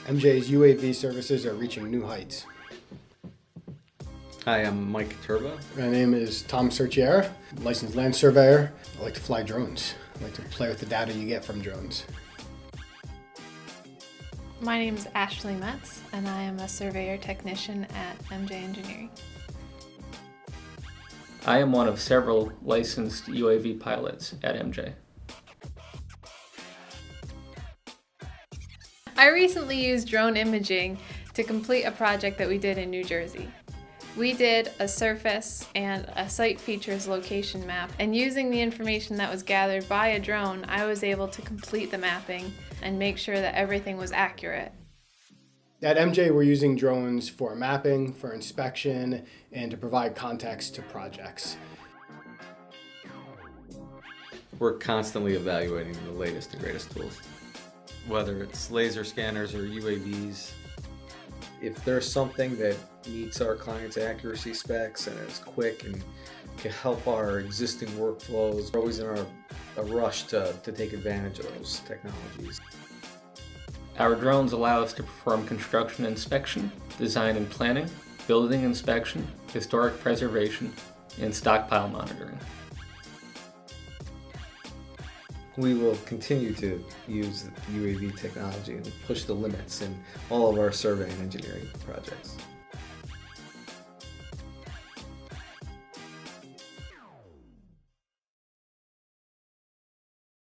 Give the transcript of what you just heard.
MJ's UAV services are reaching new heights. Hi, I'm Mike Turbo. My name is Tom Serchiera, licensed land surveyor. I like to fly drones. I like to play with the data you get from drones. My name is Ashley Metz, and I am a surveyor technician at MJ Engineering. I am one of several licensed UAV pilots at MJ. I recently used drone imaging to complete a project that we did in New Jersey. We did a surface and a site features location map, and using the information that was gathered by a drone, I was able to complete the mapping and make sure that everything was accurate. At MJ, we're using drones for mapping, for inspection, and to provide context to projects. We're constantly evaluating the latest and greatest tools, whether it's laser scanners or UAVs. If there's something that meets our client's accuracy specs and is quick and can help our existing workflows, we're always in a rush to take advantage of those technologies. Our drones allow us to perform construction inspection, design and planning, building inspection, historic preservation, and stockpile monitoring. We will continue to use UAV technology and push the limits in all of our survey and engineering projects.